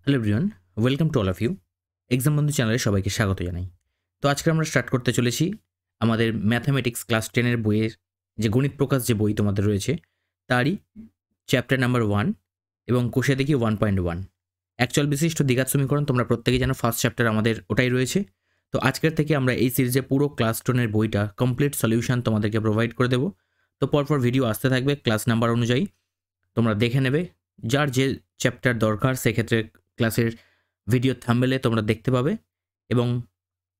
Hello everyone, welcome to all of you. Exam Bandhu চ্যানেলে সবাইকে স্বাগত জানাই। তো আজকে আমরা স্টার্ট করতে চলেছি আমাদের ম্যাথামেটিক্স ক্লাস 10 এর বইয়ের যে গণিত প্রকাশ যে বই তোমাদের রয়েছে তারই চ্যাপ্টার নাম্বার 1 এবং কোষে দেখি 1.1 অ্যাকচুয়াল বিশিষ্ট দ্বিঘাত সমীকরণ। তোমরা প্রত্যেকেই জানো ফার্স্ট চ্যাপ্টার আমাদের ওটাই রয়েছে। তো আজকের থেকে আমরা এই সিরিজে পুরো ক্লাস 10 এর বইটা কমপ্লিট সলিউশন তোমাদেরকে প্রোভাইড করে দেবো। তো পরপর ভিডিও আসতে থাকবে ক্লাস নাম্বার অনুযায়ী, তোমরা দেখে নেবে। যার যে চ্যাপ্টার দরকার সেক্ষেত্রে ক্লাসের ভিডিও থাম্বনেলে তোমরা দেখতে পাবে এবং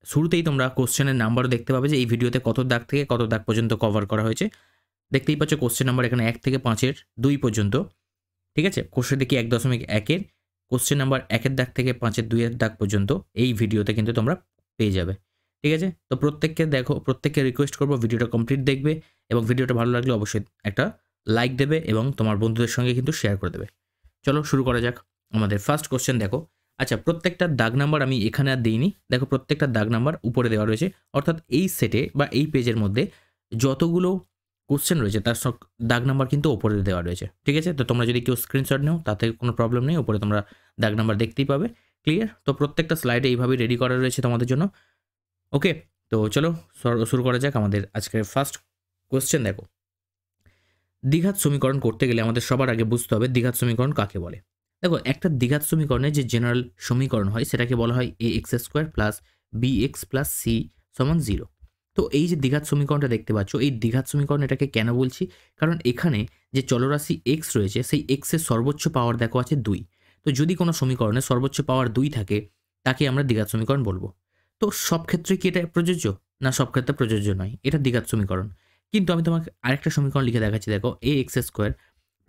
শুরুতেই তোমরা কোশ্চেনের নাম্বারও দেখতে পাবে যে এই ভিডিওতে কত দাগ থেকে কত দাগ পর্যন্ত কভার করা হয়েছে। দেখতেই পাচ্ছ কোশ্চেন নাম্বার এখানে 1 থেকে 5-এর 2 পর্যন্ত, ঠিক আছে। কোশ্চেন দেখি 1.1-এর কোশ্চেন নাম্বার 1-এর দাগ থেকে 5-এর 2-এর দাগ পর্যন্ত এই ভিডিওতে কিন্তু তোমরা পেয়ে যাবে, ঠিক আছে। তো প্রত্যেককে দেখো, প্রত্যেককে রিকোয়েস্ট করবো ভিডিওটা কমপ্লিট দেখবে এবং ভিডিওটা ভালো লাগলে অবশ্যই একটা লাইক দেবে এবং তোমার বন্ধুদের সঙ্গে কিন্তু শেয়ার করে দেবে। চলো শুরু করা যাক। আমাদের ফার্স্ট কোশ্চেন দেখো। আচ্ছা, প্রত্যেকটা দাগ নাম্বার আমি এখানে আর দিইনি, দেখো প্রত্যেকটা দাগ নাম্বার উপরে দেওয়া রয়েছে, অর্থাৎ এই সেটে বা এই পেজের মধ্যে যতগুলো কোশ্চেন রয়েছে তার সব দাগ নাম্বার কিন্তু ওপরে দেওয়া রয়েছে, ঠিক আছে। তো তোমরা যদি কেউ স্ক্রিনশট নাও তাতে কোনো প্রবলেম নেই, ওপরে তোমরা দাগ নাম্বার দেখতেই পাবে। ক্লিয়ার? তো প্রত্যেকটা স্লাইডে এইভাবেই রেডি করা রয়েছে তোমাদের জন্য। ওকে, তো চলো শুরু করা যাক আমাদের আজকের ফার্স্ট কোশ্চেন। দেখো, দ্বিঘাত সমীকরণ করতে গেলে আমাদের সবার আগে বুঝতে হবে দ্বিঘাত সমীকরণ কাকে বলে। দেখো, একটা দ্বিঘাত সমীকরণে যে জেনারেল সমীকরণ হয় সেটাকে বলা হয় ax² plus bx plus c সমান 0। তো এই যে দ্বিঘাত সমীকরণটা দেখতে পাচ্ছ, এই দ্বিঘাত সমীকরণ এটাকে কেন বলছি, কারণ এখানে যে চলরাশি x রয়েছে সেই x এর সর্বোচ্চ পাওয়ার দেখো আছে 2। তো যদি কোনো সমীকরণে সর্বোচ্চ পাওয়ার 2 থাকে তাকে আমরা দ্বিঘাত সমীকরণ বলবো। তো সব ক্ষেত্রে কি এটা প্রযোজ্য? না, সব ক্ষেত্রে প্রযোজ্য নয়, এটা দ্বিঘাত সমীকরণ। কিন্তু আমি তোমাকে আরেকটা সমীকরণ লিখে দেখাচ্ছি, দেখো ax²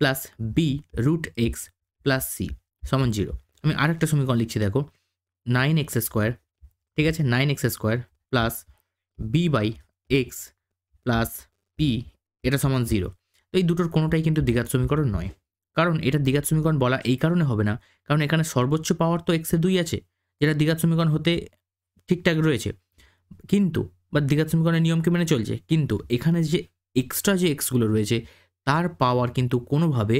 plus B root X plus C সমান 0। আমি আরেকটা সমীকরণ লিখছি, দেখো 9x², ঠিক আছে, 9x² plus B by X plus P এটা সমান 0। তো এই দুটোর কোনোটাই কিন্তু দ্বিঘাত সমীকরণ নয়। কারণ এটা দ্বিঘাত সমীকরণ বলা এই কারণে হবে না, কারণ এখানে সর্বোচ্চ পাওয়ার তো x এর 2 আছে, যেটা দ্বিঘাত সমীকরণ হতে ঠিকঠাক রয়েছে। কিন্তু বা দ্বিঘাত সমীকরণের নিয়মকে মেনে চলছে, কিন্তু এখানে যে এক্সট্রা যে এক্সগুলো রয়েছে তার পাওয়ার কিন্তু কোনোভাবে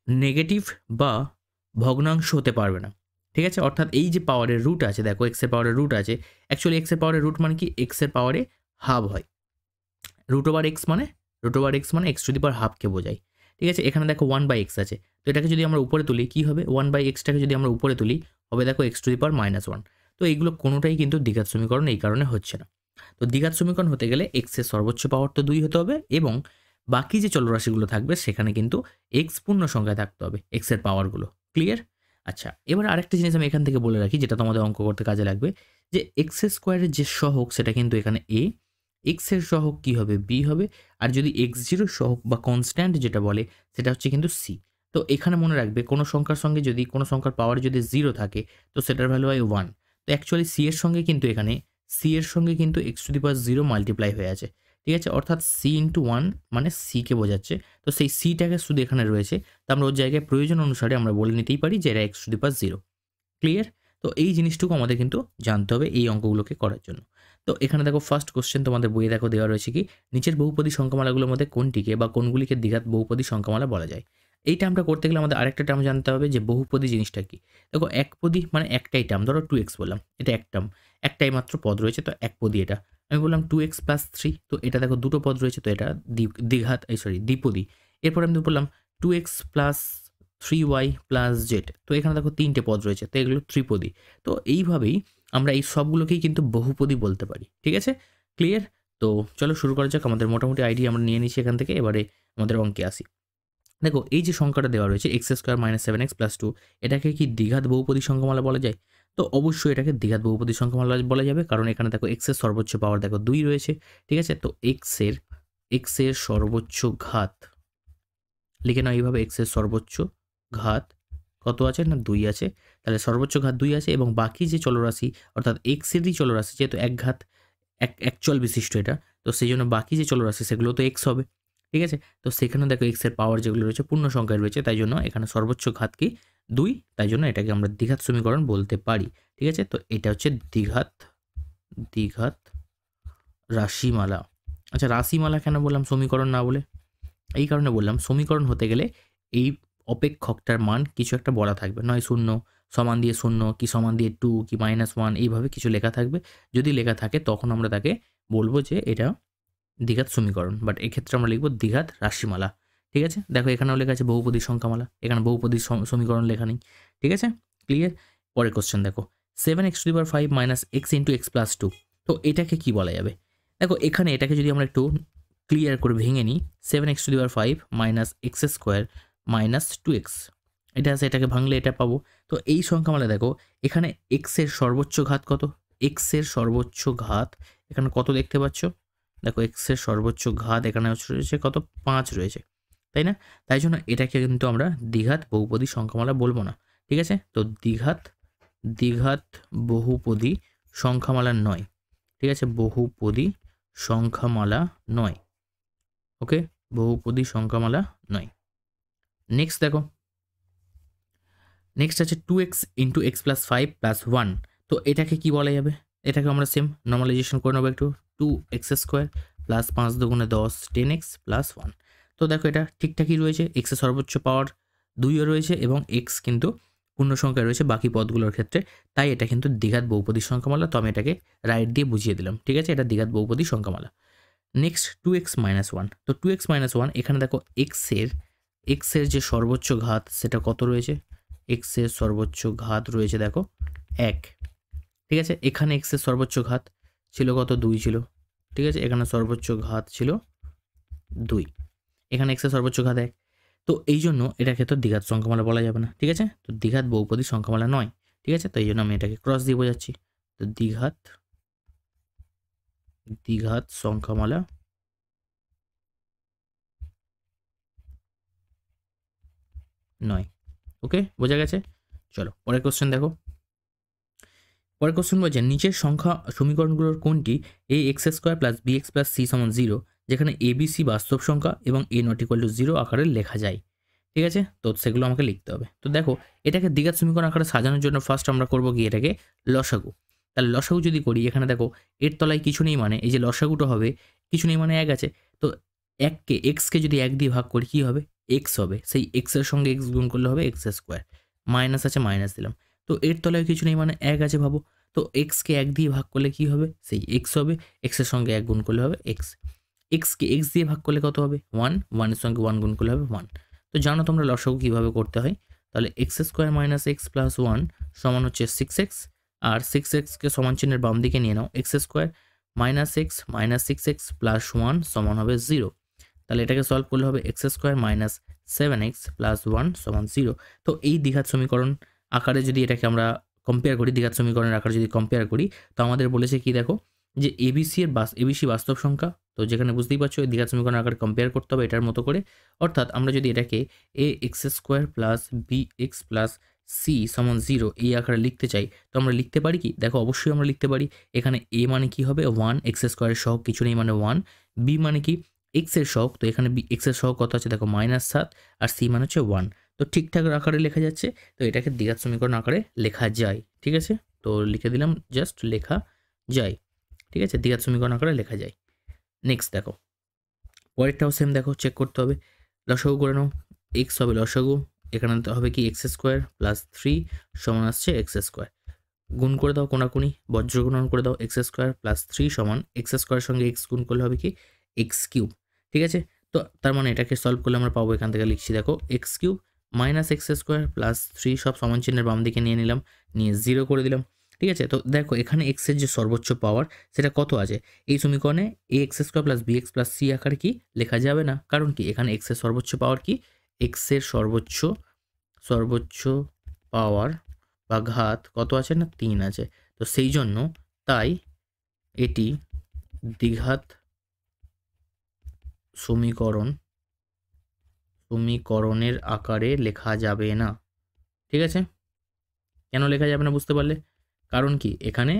নেগেটিভ বা ভগ্নাংশ হতে পারবে না, ঠিক আছে। অর্থাৎ এই যে পাওয়ারের রুট আছে, দেখো এক্সের পাওয়ারের রুট আছে, অ্যাকচুয়ালি এক্সের পাওয়ারের রুট মানে কি, এক্সের পাওয়ারে হাফ হয়। রুট ওভার এক্স মানে এক্স টু দি পাওয়ার হাফকে বোঝায়, ঠিক আছে। এখানে দেখো 1/x আছে, তো এটাকে যদি আমরা উপরে তুলি কি হবে, 1/xটাকে যদি আমরা উপরে তুলি হবে দেখো এক্স টু দি পাওয়ার -1। তো এইগুলো কোনোটাই কিন্তু দ্বিঘাত সমীকরণ এই কারণে হচ্ছে না। তো দ্বিঘাত সমীকরণ হতে গেলে এক্স এর সর্বোচ্চ পাওয়ার তো 2 হতে হবে এবং বাকি যে চলরাশিগুলো থাকবে সেখানে কিন্তু এক্স পূর্ণ সংখ্যায় থাকতে হবে, এক্স এর পাওয়ারগুলো। ক্লিয়ার? আচ্ছা, এবার আরেকটা জিনিস আমি এখান থেকে বলে রাখি যেটা তোমাদের অঙ্ক করতে কাজে লাগবে, যে x² যে সহগ সেটা কিন্তু এখানে a, x এর সহগ কি হবে, b হবে, আর যদি x0 সহগ বা কনস্ট্যান্ট যেটা বলে সেটা হচ্ছে কিন্তু c। তো এখানে মনে রাখবে কোনো সংখ্যার সঙ্গে যদি কোনো সংখ্যার পাওয়ার যদি 0 থাকে তো সেটার ভ্যালু হয় 1। তো অ্যাকচুয়ালি c এর সঙ্গে কিন্তু এখানে c এর সঙ্গে কিন্তু x to the power 0 multiply হয়ে আছে, ঠিক আছে। অর্থাৎ c ইন্টু 1 মানে c কে বোঝাচ্ছে। তো সেই cটাকে শুধু এখানে রয়েছে, তো আমরা ওর জায়গায় প্রয়োজন অনুসারে আমরা বলে নিতেই পারি যে এটা x to the power 0। Clear? তো এই জিনিসটুকু আমাদের কিন্তু জানতে হবে এই অঙ্কগুলোকে করার জন্য। তো এখানে দেখো ফার্স্ট কোশ্চেন তোমাদের বইয়ে দেখো দেওয়া রয়েছে কি, নিচের বহুপদী সংখ্যামালাগুলোর মধ্যে কোনটিকে বা কোনগুলিকে দ্বিঘাত বহুপদী সংখ্যামালা বলা যায়। এই টার্মটা করতে গেলে আমাদের আরেকটা টার্ম জানতে হবে যে বহুপদী জিনিসটা কি। দেখো একপদী মানে একটাই টার্ম, ধরো 2x বললাম, এটা এক টার্ম, একটাই মাত্র পদ রয়েছে, তো একপদী এটা। আমি বললাম 2x প্লাস 3, তো এটা দেখো দুটো পদ রয়েছে, তো এটা দ্বিঘাত দ্বিপদী। এরপর আমি বললাম 2x plus 3y plus Z, তো এখানে দেখো তিনটে পদ রয়েছে, তো এগুলো ত্রিপদী। তো এইভাবেই আমরা এই সবগুলোকেই কিন্তু বহুপদী বলতে পারি, ঠিক আছে। ক্লিয়ার? তো চলো শুরু করা যাক। আমাদের মোটামুটি আইডিয়া আমরা নিয়ে নিচ্ছি এখান থেকে, এবারে আমাদের অঙ্কে আসি। দেখো এই যে সংখ্যাটা দেওয়া রয়েছে x² - 7x + 2, এটাকে কি দ্বিঘাত বহুপদী সংখ্যামালা বলা যায়? তো অবশ্যই এটাকে দ্বিঘাত বহুপদী সংখ্যামালা বলা যাবে, কারণ এখানে দেখো x এর সর্বোচ্চ পাওয়ার দেখো 2 রয়েছে, ঠিক আছে। তো x এর সর্বোচ্চ ঘাত লিখে নাও এইভাবে, x এর সর্বোচ্চ ঘাত কত আছে না 2 আছে, তাহলে সর্বোচ্চ ঘাত 2 আছে এবং বাকি যে চলরাশি অর্থাৎ x এরই চলরাশি, যেহেতু এক ঘাত অ্যাকচুয়াল বিশিষ্ট এটা, তো সেই জন্য বাকি যে চলরাশি সেগুলো তো x হবে, ঠিক আছে। তো সেখানে দেখো x এর পাওয়ার যেগুলো রয়েছে পূর্ণ সংখ্যায় রয়েছে, তাই জন্য এখানে সর্বোচ্চ ঘাত কি 2, তাই জন্য এটাকে আমরা দ্বিঘাত সমীকরণ বলতে পারি, ঠিক আছে। তো এটা হচ্ছে দ্বিঘাত রাশিমালা। আচ্ছা, রাশিমালা কেন বললাম সমীকরণ না বলে? এই কারণে বললাম সমীকরণ হতে গেলে এই অপেক্ষকটার মান কিছু একটা বলা থাকবে, নয় 0, সমান দিয়ে 0 কি সমান দিয়ে 2 কি -1 এইভাবে কিছু লেখা থাকবে। যদি লেখা থাকে তখন আমরা তাকে বলবো যে এটা দ্বিঘাত সমীকরণ, বাট এক্ষেত্রে আমরা লিখব দ্বিঘাত রাশিমালা। ঠিক আছে, দেখো এখানেও লেখা আছে বহুপদী সংখ্যামালা, এখানে বহুপদী সমীকরণ লেখা নেই। ঠিক আছে, ক্লিয়ার। পরের কোশ্চেন দেখো 7x⁵ - x × x + 2। তো এটাকে কি বলা যাবে? দেখো এখানে এটাকে যদি আমরা একটু ক্লিয়ার করে ভেঙে নিই, 7x⁵ - x² - 2x, এটা আছে, এটাকে ভাঙলে এটা পাবো। তো এই সংখ্যামালা দেখো এখানে x এর সর্বোচ্চ ঘাত কত? x এর সর্বোচ্চ ঘাত এখানে কত দেখতে পাচ্ছ? দেখো x এর সর্বোচ্চ ঘাত এখানে রয়েছে কত? 5 রয়েছে, তাই না? তাই জন্য এটাকে কিন্তু আমরা দ্বিঘাত বহুপদী সংখ্যামালা বলবো না। ঠিক আছে, তো দ্বিঘাত বহুপদী সংখ্যামালা নয়। ঠিক আছে, বহুপদী সংখ্যামালা নয়। ওকে, বহুপদী সংখ্যামালা নয়। নেক্সট দেখো, নেক্সট আছে 2x × x + 5 + 1। তো এটাকে কি বলা যাবে? এটাকে আমরা সেম নর্মালাইজেশন করে নেবো একটু। 2x² + 5 × 10 10x + 1। তো দেখো এটা ঠিকঠাকই রয়েছে, x এর সর্বোচ্চ পাওয়ার 2ও রয়েছে এবং x কিন্তু পূর্ণ সংখ্যা রয়েছে বাকি পদগুলোর ক্ষেত্রে, তাই এটা কিন্তু দ্বিঘাত বহুপদী সংখ্যামালা। তো আমি এটাকে রাইট দিয়ে বুঝিয়ে দিলাম। ঠিক আছে, এটা দ্বিঘাত বহুপদী সংখ্যামালা। Next 2x - 1। তো 2x - 1 এখানে দেখো x এর যে সর্বোচ্চ ঘাত সেটা কত রয়েছে? x এর সর্বোচ্চ ঘাত রয়েছে দেখো 1। ঠিক আছে, এখানে x এর সর্বোচ্চ ঘাত ছিল কত? 2 ছিল। ঠিক আছে, এখানে সর্বোচ্চ ঘাত ছিল 2, এখানে x এর সর্বোচ্চ ঘাত 1। তো এই জন্য এটাকে তো দ্বিঘাত সংখ্যামালা বলা যাবে না। ঠিক আছে, তো দ্বিঘাত বহুপদী সংখ্যামালা নয়। ঠিক আছে, তো এই জন্য আমি এটাকে ক্রস দিয়ে বোঝাচ্ছি। তো দ্বিঘাত সংখ্যামালা নয়। ওকে, বোঝা গেছে? চলো পরের কোশ্চেন দেখো। পরের কোশ্চেন বলছে নিচের সংখ্যা সমীকরণগুলোর কোনটি ax² + bx + c = 0 যেখানে abc বাস্তব সংখ্যা এবং a ≠ 0 আকারে লেখা যায়। ঠিক আছে, তো সেগুলো আমাকে লিখতে হবে। তো দেখো এটাকে দ্বিঘাত সমীকরণ আকারে সাজানোর জন্য ফার্স্ট আমরা করবো কি, এটাকে লসাগু। তাহলে লসাগু যদি করি, এখানে দেখো এর তলায় কিছু নেই, মানে এই যে লসাগুটা হবে কিছু নেই মানে 1 আছে। তো এক্সকে যদি 1 দিয়ে ভাগ করি কি হবে? x হবে, সেই x এর সঙ্গে x গুণ করলে হবে x², মাইনাস আছে মাইনাস দিলাম। তো এর তলায় কিছু নেই মানে 1 আছে ভাবো। তো এক্সকে 1 দিয়ে ভাগ করলে কি হবে? সেই x হবে, x এর সঙ্গে 1 গুণ করলে হবে x। এক্সকে x দিয়ে ভাগ করলে কত হবে? 1, 1 এর সঙ্গে 1 গুণ করলে হবে 1। তো জানো তোমরা লসাগু কীভাবে করতে হয়। তাহলে x² - x + 1 সমান হচ্ছে 6x, আর 6xকে সমান চিহ্নের বাম দিকে নিয়ে নাও। x² - x - 6x + 1 সমান হবে 0। তাহলে এটাকে সলভ করলে হবে x² - 7x + 1 সমান 0। তো এই দ্বিঘাত সমীকরণ আকারে যদি এটাকে আমরা কম্পেয়ার করি, দ্বিঘাত সমীকরণের আকারে যদি কম্পেয়ার করি, তো আমাদের বলেছে কি দেখো, যে এবিসি বাস্তব সংখ্যা। তো যেখানে বুঝতেই পারছো এই দ্বিঘাত সমীকরণ আকারে কম্পেয়ার করতে হবে এটার মতো করে। অর্থাৎ আমরা যদি এটাকে ax² + bx + c সমান 0 এই আকারে লিখতে চাই, তো আমরা লিখতে পারি কি? দেখো অবশ্যই আমরা লিখতে পারি। এখানে a মানে কি হবে? 1, x² এর সহগ কিছু নেই মানে 1, b মানে কি? x এর সহগ। তো এখানে x এর সহগ কত আছে দেখো -7, আর c মানে হচ্ছে 1। তো ঠিকঠাক আকারে লেখা যাচ্ছে, তো এটাকে দ্বিঘাত সমীকরণ আকারে লেখা যায়। ঠিক আছে, তো লিখে দিলাম, জাস্ট লেখা যায়। ঠিক আছে, দ্বিঘাত সমীকরণ আকারে লেখা যায়। নেক্সট দেখো পরেরটাও সেম, দেখো চেক করতে হবে। লসাগু করে নাও, x হবে লসাগু, এখানে হবে কি x² + 3 সমান আসছে x²। গুণ করে দাও কোনাকুনি, বজ্র গুণন করে দাও, x² + 3 সমান x² এর সঙ্গে x গুণ করলে হবে কি? x³ ঠিক আছে, তো তার মানে এটাকে সলভ করলে আমরা পাবো, এখান থেকে লিখছি দেখো x³ - x² + 3 সব সমান চিহ্নের বাম দিকে নিয়ে নিলাম, নিয়ে 0 করে দিলাম। ঠিক আছে, তো দেখো এখানে x এর যে সর্বোচ্চ পাওয়ার সেটা কত আছে? এই সমীকরণে ax² + bx + c আকারে কি লেখা যাবে না, কারণ কি এখানে x এর সর্বোচ্চ পাওয়ার কি? x এর সর্বোচ্চ পাওয়ার বা ঘাত কত আছে না? 3 আছে। তো সেই জন্য তাই এটি দ্বিঘাত সমীকরণের আকারে লেখা যাবে না। ঠিক আছে, কেন লেখা যাবে না বুঝতে পারলে? কারণ কি এখানে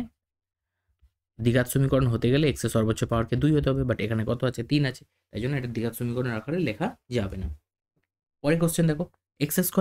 দ্বিঘাত সমীকরণ হতে গেলে x এর সর্বোচ্চ পাওয়ারকে 2 হতে হবে, বাট এখানে কত আছে? 3 আছে, তাই জন্য এটা দ্বিঘাত সমীকরণের আকারে লেখা যাবে না। পরের কোশ্চেন দেখো x² -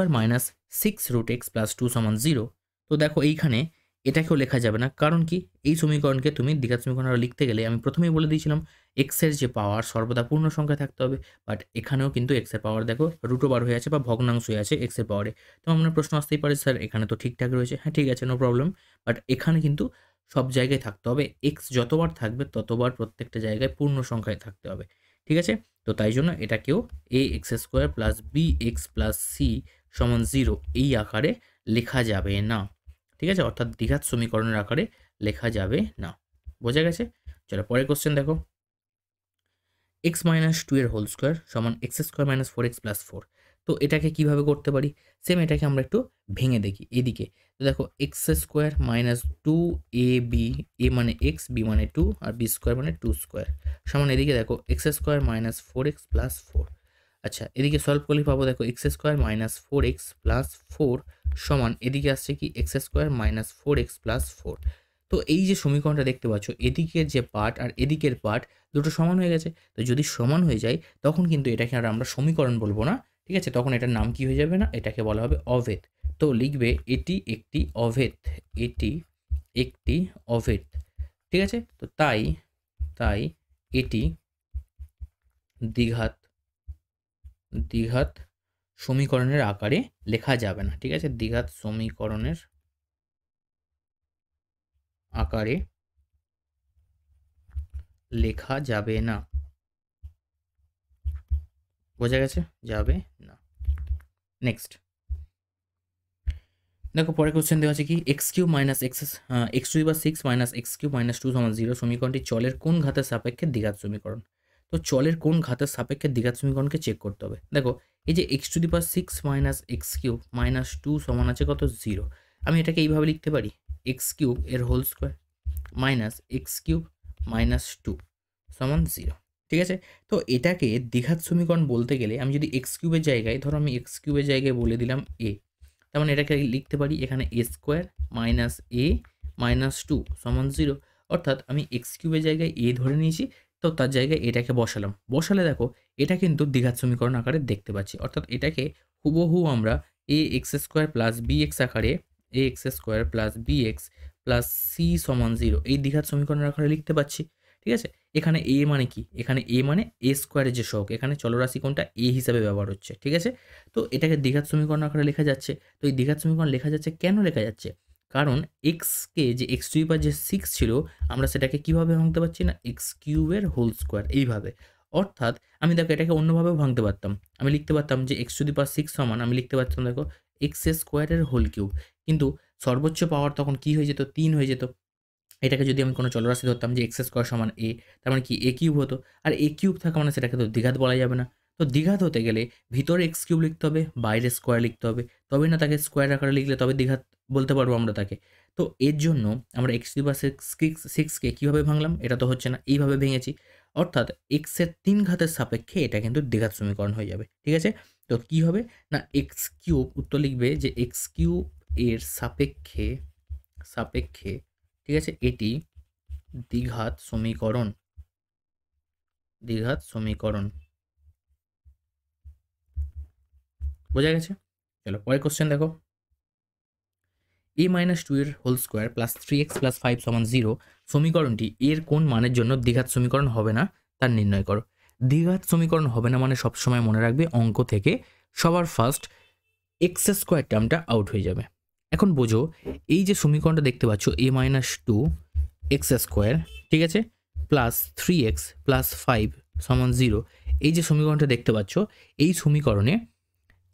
6 √x + 2 সমান 0। তো দেখো এইখানে এটাকেও লেখা যাবে না। কারণ কি? এই সমীকরণকে তুমি দ্বিঘাত সমীকরণ আরও লিখতে গেলে আমি প্রথমেই বলে দিয়েছিলাম এক্সের যে পাওয়ার সর্বদা পূর্ণ সংখ্যায় থাকতে হবে। বাট এখানেও কিন্তু এক্সের পাওয়ার দেখো √ওভার হয়ে আছে বা ভগ্নাংশ হয়ে আছে এক্সের পাওয়ারে। তো আমার প্রশ্ন আসতেই পারে, স্যার এখানে তো ঠিকঠাক রয়েছে। হ্যাঁ, ঠিক আছে, নো প্রবলেম। বাট এখানে কিন্তু সব জায়গায় থাকতে হবে। এক্স যতবার থাকবে ততবার প্রত্যেকটা জায়গায় পূর্ণ সংখ্যায় থাকতে হবে। ঠিক আছে? তো তাই জন্য এটাকেও ax² plus bx plus c সমান 0 এই আকারে লেখা যাবে না। ঠিক আছে? অর্থাৎ দ্বিঘাত সমীকরণের আকারে লেখা যাবে না। বোঝা গেছে? চলো পরের কোশ্চেন দেখো। x - 2 এর হোল স্কোয়ার সমান x² - 4x প্লাস 4। তো এটাকে কিভাবে করতে পারি? সেম এটাকে আমরা একটু ভেঙে দেখি এদিকে। তো দেখো x² - 2ab, a মানে x, b মানে 2 আর b² মানে 2² সমান এদিকে দেখো x² - 4x প্লাস 4। আচ্ছা, এদিকে সলভ করলে পাবো দেখো x² - 4x প্লাস 4 সমান এদিকে আসছে কি x² - 4x প্লাস 4। তো এই যে সমীকরণটা দেখতে পাচ্ছ, এদিকের যে পার্ট আর এদিকের পার্ট দুটো সমান হয়ে গেছে। তো যদি সমান হয়ে যায় তখন কিন্তু এটাকে আর আমরা সমীকরণ বলবো না। ঠিক আছে? তখন এটার নাম কি হয়ে যাবে না? এটাকে বলা হবে অভেদ। তো লিখবে এটি একটি অভেদ। এটি একটি অভেদ। ঠিক আছে? তো তাই এটি দ্বিঘাত সমীকরণের আকারে লেখা যাবে না। ঠিক আছে? দ্বিঘাত সমীকরণের আকারে লেখা যাবে না। বোঝা গেছে? যাবে না। নেক্সট দেখো পরের কোশ্চেন দেওয়া আছে কি x³ - x6 - x³ - 2 = 0 সমীকরণটি চলের কোন ঘাতের সাপেক্ষে দ্বিঘাত সমীকরণ। তো চলের কোন ঘাতের সাপেক্ষে দ্বিঘাত সমীকরণকে চেক করতে হবে। দেখো এই যে x6 - x³ - 2 সমান আছে কত? 0। আমি এটাকে এইভাবে লিখতে পারি x³ এর হোল স্কোয়ার মাইনাস x³ - 2 সমান 0। ঠিক আছে? তো এটাকে দ্বিঘাত সমীকরণ বলতে গেলে আমি যদি x³ এর জায়গায়, ধরো আমি x³ এর জায়গায় বলে দিলাম a, তার মানে এটাকে লিখতে পারি এখানে a² মাইনাস a মাইনাস 2 সমান 0। অর্থাৎ আমি x³ এর জায়গায় a ধরে নিয়েছি, তো তার জায়গায় এটাকে বসালাম। বসালে দেখো এটা কিন্তু দ্বিঘাত সমীকরণ আকারে দেখতে পাচ্ছি। অর্থাৎ এটাকে হুবহু আমরা ax² প্লাস bx আকারে ax² plus bx plus c সমান 0 এই দ্বিঘাত সমীকরণের আকারে লিখতে পাচ্ছি। ঠিক আছে? এখানে a মানে কি? এখানে a মানে a স্কোয়ারের যে সহগ, এখানে চলরাশি কোনটা? a হিসাবে ব্যবহার হচ্ছে। ঠিক আছে? তো এটাকে দ্বিঘাত সমীকরণ আকারে লেখা যাচ্ছে। তো এই দ্বিঘাত সমীকরণ লেখা যাচ্ছে কেন লেখা যাচ্ছে? কারণ কে যে x³ যে 6 ছিল আমরা সেটাকে কিভাবে ভাঙতে পারছি না x³ এর হোল স্কোয়ার এইভাবে। অর্থাৎ আমি দেখো এটাকে অন্যভাবেও ভাঙতে পারতাম। আমি লিখতে পারতাম যে x6 সমান আমি লিখতে পারতাম দেখো x² এর হোল কিউব। কিন্তু সর্বোচ্চ পাওয়ার তখন কি হয়ে যেত? 3 হয়ে যেত। এটাকে যদি আমি কোনো চলরাশি ধরতাম যে x² সমান a, তার মানে কি a³ হতো। আর a³ থাকা মানে সেটাকে তো দ্বিঘাত বলা যাবে না। তো দ্বিঘাত হতে গেলে ভিতরে x³ লিখতে হবে, বাইরে স্কোয়ার লিখতে হবে। তবেই না তাকে স্কোয়ার আকারে লিখলে তবে দ্বিঘাত বলতে পারবো আমরা তাকে। তো এর জন্য আমরা x6 কে কীভাবে ভাঙলাম? এটা তো হচ্ছে না, এইভাবে ভেঙেছি। অর্থাৎ x এর 3 ঘাতের সাপেক্ষে এটা কিন্তু দ্বিঘাত সমীকরণ হয়ে যাবে। ঠিক আছে? তো কি হবে না x³ উত্তর লিখবে যে x³ এর সাপেক্ষে ঠিক আছে? এটি দ্বিঘাত সমীকরণ। বোঝা গেছে? চলো পরের কোশ্চেন দেখো। a - 2 এর whole square plus 3x plus 5 সমান 0 সমীকরণটি এর কোন মানের জন্য দ্বিঘাত সমীকরণ হবে না তার নির্ণয় করো। দ্বিঘাত সমীকরণ হবে না মানে সবসময় মনে রাখবে অঙ্ক থেকে সবার ফার্স্ট x² টার্মটা আউট হয়ে যাবে। এখন বোঝো এই যে সমীকরণটা দেখতে পাচ্ছ a - 2 x², ঠিক আছে, প্লাস 3x প্লাস 5 সমান 0 এই যে সমীকরণটা দেখতে পাচ্ছ, এই সমীকরণে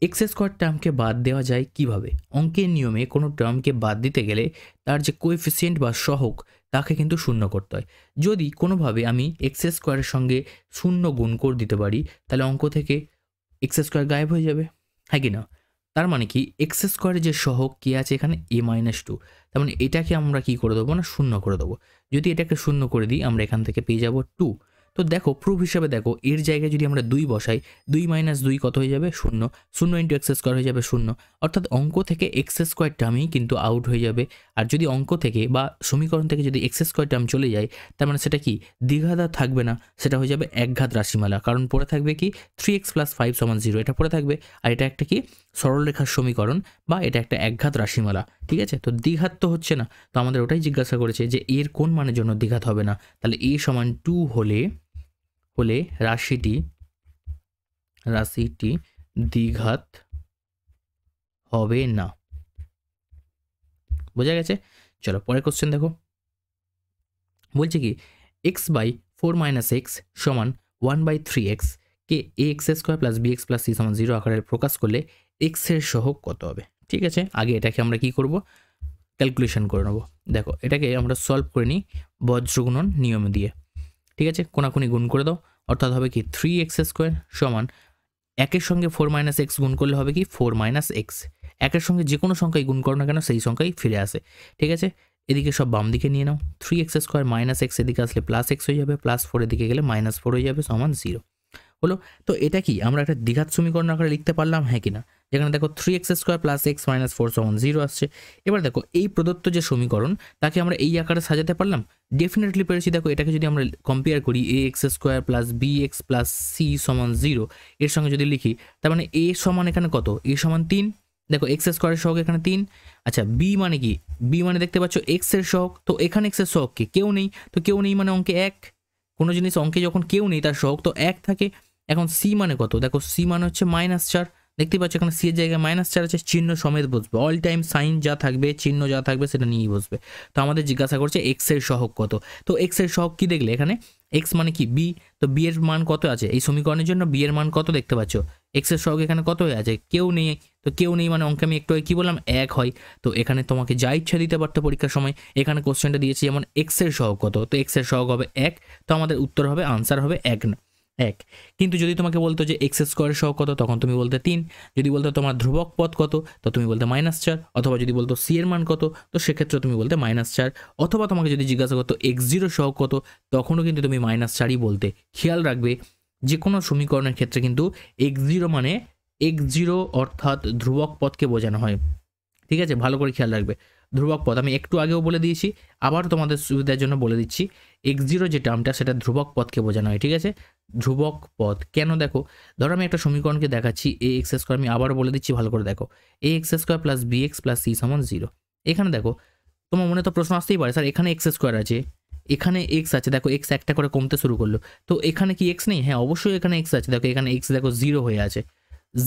x² টার্মকে বাদ দেওয়া যায় কিভাবে? অঙ্কের নিয়মে কোনো টার্মকে বাদ দিতে গেলে তার যে কোএফিসিয়েন্ট বা সহগ তাকে কিন্তু শূন্য করতে হয়। যদি কোনোভাবে আমি x² এর সঙ্গে 0 গুণ করে দিতে পারি তাহলে অঙ্ক থেকে x² গায়েব হয়ে যাবে, হ্যাঁ কি না? তার মানে কি x² যে সহগ কি আছে এখানে a - 2, তার মানে এটাকে আমরা কি করে দেবো না 0 করে দেবো। যদি এটাকে 0 করে দিই আমরা এখান থেকে পেয়ে যাব 2। তো দেখো প্রুফ হিসাবে দেখো এর জায়গায় যদি আমরা 2 বসাই 2 - 2 কত হয়ে যাবে? 0। 0 ইন্টু x² হয়ে যাবে 0। অর্থাৎ অঙ্ক থেকে x² টার্মই কিন্তু আউট হয়ে যাবে। আর যদি অঙ্ক থেকে বা সমীকরণ থেকে যদি x² টার্ম চলে যায় তার মানে সেটা কি দ্বিঘাত আর থাকবে না, সেটা হয়ে যাবে একঘাত রাশিমালা। কারণ পড়ে থাকবে কি 3x প্লাস 5 সমান 0 এটা পড়ে থাকবে। আর এটা একটা কি সরলরেখার সমীকরণ বা এটা একটা একঘাত রাশিমালা। ঠিক আছে, তো দ্বিঘাত তো হচ্ছে না, তো আমাদের ওটাই জিজ্ঞাসা করেছে যে এর কোন মানের জন্য দ্বিঘাত হবে না। তাহলে a সমান 2 হলে রাশিটি দ্বিঘাত হবে না। বোঝা গেছে? চলো পরের কোশ্চেন দেখো, বলছে কি এক্স বাই 4 মাইনাস এক্স সমান 1/3x কে ax square plus bx plus c সমান 0 আকারে প্রকাশ করলে এক্স এর সহগ কত হবে। ঠিক আছে, আগে এটাকে আমরা কি করব, ক্যালকুলেশন করে নেব। দেখো এটাকে আমরা সলভ করে নিই বজ্রগুণন নিয়ম দিয়ে। ঠিক আছে, কোনাকুনি গুণ করে দাও, অর্থাৎ হবে কি 3x স্কোয়ার সমান একের সঙ্গে 4 মাইনাস এক্স গুণ করলে হবে কি 4 মাইনাস এক্স। একের সঙ্গে যে কোনো সংখ্যায় গুণ করো না কেন সেই সংখ্যাই ফিরে আসে। ঠিক আছে, এদিকে সব বাম দিকে নিয়ে নাও, 3x স্কোয়ার মাইনাস এক্স এদিকে আসলে প্লাস এক্স হয়ে যাবে, প্লাস 4 এদিকে গেলে মাইনাস 4 হয়ে যাবে সমান 0 হলো। তো এটা কি আমরা একটা দ্বিঘাত সমীকরণ আকারে লিখতে পারলাম, হ্যাঁ কিনা? যেখানে দেখো 3x square plus x minus 4 সমান 0 আসছে। এবার দেখো এই প্রদত্ত যে সমীকরণ তাকে আমরা এই আকারে সাজাতে পারলাম, ডেফিনেটলি পেরেছি। দেখো এটাকে যদি আমরা কম্পেয়ার করি ax square plus bx plus c সমান 0 এর সঙ্গে যদি লিখি, তার মানে a সমান এখানে কত, a সমান 3। দেখো এক্স স্কোয়ারের সহগ এখানে 3। আচ্ছা b মানে কি, b মানে দেখতে পাচ্ছ এক্স এর সহগ, তো এখানে এক্স এর সহগ কি কেউ নেই, তো কেউ নেই মানে অঙ্কে 1। কোনো জিনিস অঙ্কে যখন কেউ নেই তার সহগ তো 1 থাকে। এখন সি মানে কত, দেখো সি মানে হচ্ছে -4, দেখতে পাচ্ছ এখানে সি এর জায়গায় -4 আছে, চিহ্ন সমেত বসবে, অল টাইম সাইন যা থাকবে চিহ্ন যা থাকবে সেটা নিয়েই বসবে। তো আমাদের জিজ্ঞাসা করছে এক্স এর সহগ কত, তো এক্স এর সহগ কি দেখলে এখানে এক্স মানে কি বি, তো বি এর মান কত আছে এই সমীকরণের জন্য, বি এর মান কত দেখতে পাচ্ছ, এক্স এর সহগ এখানে কত হয়ে আছে, কেউ নেই, তো কেউ নেই মানে অঙ্কে আমি একটু কি বললাম 1 হয়। তো এখানে তোমাকে যা ইচ্ছা দিতে পারতো পরীক্ষার সময়, এখানে কোশ্চেনটা দিয়েছি যেমন এক্স এর সহগ কত, তো এক্স এর সহগ হবে 1, তো আমাদের উত্তর হবে আনসার হবে 1 না 1। কিন্তু যদি তোমাকে বলতো যে এক্স স্কোয়ারের সহগ কত, তখন তুমি বলতে 3। যদি বলতো তোমার ধ্রুবক পদ কত, তো তুমি বলতে -4। অথবা যদি বলতো সি এর মান কত, তো সেক্ষেত্রে তুমি বলতে -4। অথবা তোমাকে যদি জিজ্ঞাসা করতো x0 সহগ কত, তখনও কিন্তু তুমি -4ই বলতে। খেয়াল রাখবে যে কোনো সমীকরণের ক্ষেত্রে কিন্তু x0 মানে x0 অর্থাৎ ধ্রুবক পদকে বোঝানো হয়। ঠিক আছে, ভালো করে খেয়াল রাখবে। ধ্রুবক পদ আমি একটু আগেও বলে দিয়েছি, আবার তোমাদের সুবিধার জন্য বলে দিচ্ছি, x0 যে টার্মটা সেটা ধ্রুবক পদকে বোঝানো হয়। ঠিক আছে, ধ্রুবক পদ কেন, দেখো ধরো আমি একটা সমীকরণকে দেখাচ্ছি ax স্কোয়ার, আমি আবারও বলে দিচ্ছি ভালো করে দেখো, ax square plus bx plus c সমান 0। এখানে দেখো তোমার মনে তো প্রশ্ন আসতেই পারে, স্যার এখানে এক্স স্কোয়ার আছে, এখানে এক্স আছে, দেখো এক্স একটা করে কমতে শুরু করলো, তো এখানে কি এক্স নেই? হ্যাঁ অবশ্যই এখানে এক্স আছে, দেখো এখানে এক্স দেখো 0 হয়ে আছে,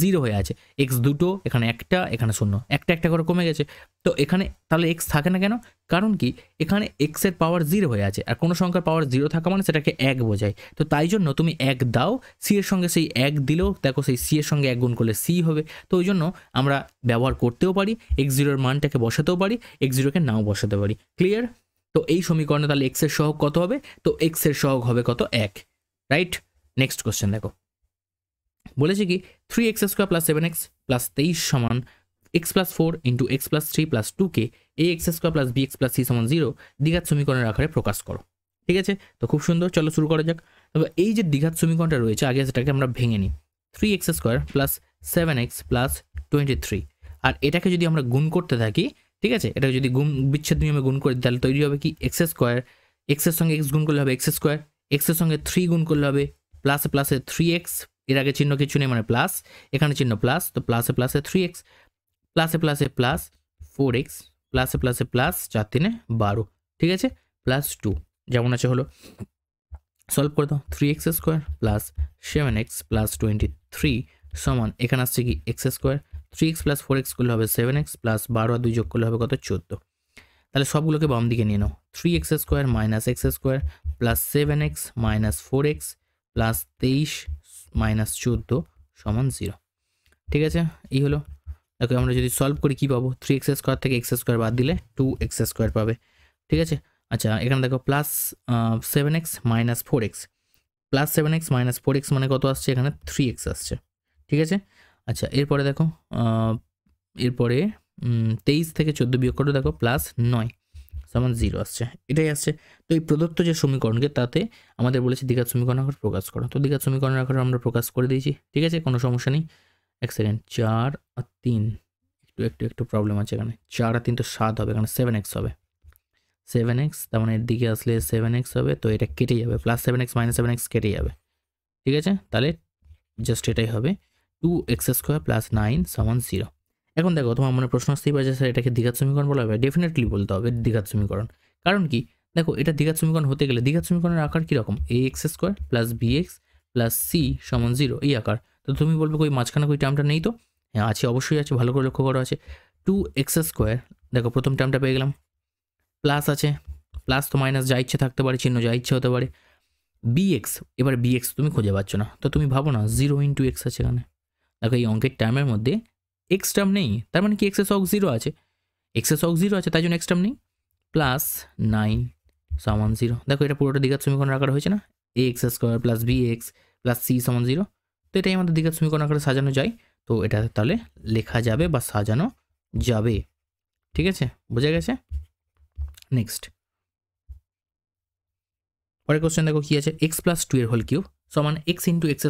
0 হয়ে আছে, এক্স দুটো, এখানে একটা, এখানে 0, একটা করে কমে গেছে। তো এখানে তাহলে এক্স থাকে না কেন? কারণ কি এখানে এক্স এর পাওয়ার 0 হয়ে আছে, আর কোনো সংখ্যার পাওয়ার 0 থাকা মানে সেটাকে 1 বোঝায়। তো তাই জন্য তুমি 1 দাও, সি এর সঙ্গে সেই 1 দিলেও দেখো সেই সি এর সঙ্গে 1 গুণ করলে সি হবে। তো ওই জন্য আমরা ব্যবহার করতেও পারি, x0 এর মানটাকে বসাতেও পারি, x0 কে নাও বসাতে পারি। ক্লিয়ার? তো এই সমীকরণে তাহলে এক্স এর সহগ কত হবে, তো এক্স এর সহগ হবে কত 1, রাইট। নেক্সট কোশ্চেন দেখো, বলেছে কি 3x square plus 7x plus 23 সমান x plus 4 into x plus 3 plus 2কে ax square plus bx plus c সমান 0 দ্বিঘাত সমীকরণের আকারে প্রকাশ করো। ঠিক আছে, তো খুব সুন্দর, চলো শুরু করা যাক। তবে এই যে দ্বিঘাত সমীকরণটা রয়েছে আগে সেটাকে আমরা ভেঙে নিই, 3x square plus 7x plus 23, আর এটাকে যদি আমরা গুণ করতে থাকি, ঠিক আছে, এটাকে যদি গুণ বিচ্ছেদ নিয়মে গুণ করি তাহলে তৈরি হবে কি x স্কোয়ার, x এর সঙ্গে x গুণ করলে হবে x স্কোয়ার, x এর সঙ্গে 3 গুণ করলে হবে প্লাসে প্লাসে 3x, এর আগে চিহ্ন কিছু নেই মানে প্লাস, এখানে চিহ্ন প্লাস, তো প্লাসে প্লাসে 3x, প্লাসে প্লাসে প্লাস 4x, প্লাসে প্লাসে প্লাস 4 3 12, ঠিক আছে, প্লাস 2 যেমন আছে হলো। সলভ করে দাও, 3x square plus 7x plus 23 সমান এখানে আসছে কি x square, 3x plus 4x করলে হবে 7x প্লাস 12 আর 2 যোগ করলে হবে কত 14। তাহলে সবগুলোকে বাম দিকে নিয়ে নাও, 3x square minus x square plus 7x minus 4x plus 23 minus 14 সমান 0। ঠিক আছে, এই হলো। দেখো আমরা যদি সলভ করি কি পাবো, 3x স্কোয়ার থেকে x স্কোয়ার বাদ দিলে 2x স্কোয়ার পাবে। ঠিক আছে, আচ্ছা এখানে দেখো plus 7x minus 4x, plus 7x minus 4x মানে কত আসছে, এখানে 3x আসছে। ঠিক আছে, আচ্ছা এরপরে দেখো এরপরে 23 থেকে 14 বিয়োগ করে দেখো প্লাস 9 সমান 0 আসছে, এটাই আসছে। তো এই প্রদত্ত যে সমীকরণকে তাতে আমাদের বলেছে দ্বিঘাত সমীকরণ আকারে প্রকাশ করো, তো দ্বিঘাত সমীকরণ আকারে আমরা প্রকাশ করে দিয়েছি। ঠিক আছে, কোনো সমস্যা নেই। এক সেকেন্ড, 4 আর 3 একটু প্রবলেম আছে এখানে, 4 আর 3 তো 7 হবে, এখানে 7x হবে, 7x, তার মানে এর দিকে আসলে 7x হবে, তো এটা কেটে যাবে, প্লাস 7x মাইনাস 7x কেটে যাবে। ঠিক আছে, তাহলে জাস্ট এটাই হবে 2x স্কোয়ার প্লাস 9 সমান 0। এখন দেখো তোমার মনে প্রশ্ন আসতেই পারে যে স্যার এটাকে দ্বিঘাত সমীকরণ বলা হবে, ডেফিনেটলি বলতে হবে দ্বিঘাত সমীকরণ। কারণ কি, দেখো এটা দ্বিঘাত সমীকরণ হতে গেলে দ্বিঘাত সমীকরণের আকার কীরকম, ax² plus bx plus c সমান 0 এই আকার। তো তুমি বলবে কই মাঝখানে কই টার্মটা নেই? তো হ্যাঁ আছে, অবশ্যই আছে, ভালো করে লক্ষ্য করো আছে। 2x², দেখো প্রথম টার্মটা পেয়ে গেলাম, প্লাস আছে, প্লাস তো মাইনাস যা ইচ্ছে থাকতে পারে, চিহ্ন যা ইচ্ছে হতে পারে। bx, এবার bx তুমি খুঁজে পাচ্ছ না, তো তুমি ভাবো না 0 × x আছে এখানে। দেখো এই অঙ্কের টার্মের মধ্যে x টার্ম নেই, তার মানে কি x এর সহগ 0 আছে, x এর সহগ 0 আছে তাই জন্য x টার্ম নেই। প্লাস 9 সমান 0, দেখো এটা পুরোটা দ্বিঘাত সমীকরণ আকারে হয়েছে না, ax² plus bx plus c সমান 0। তো এটাই আমাদের দ্বিঘাত সমীকরণ আকারে সাজানো যায়, তো এটা তাহলে লেখা যাবে বা সাজানো যাবে। ঠিক আছে, বোঝা গেছে? নেক্সট পরের কোশ্চেন দেখো কি আছে, x + 2 এর হোল কিউব সমান x × x²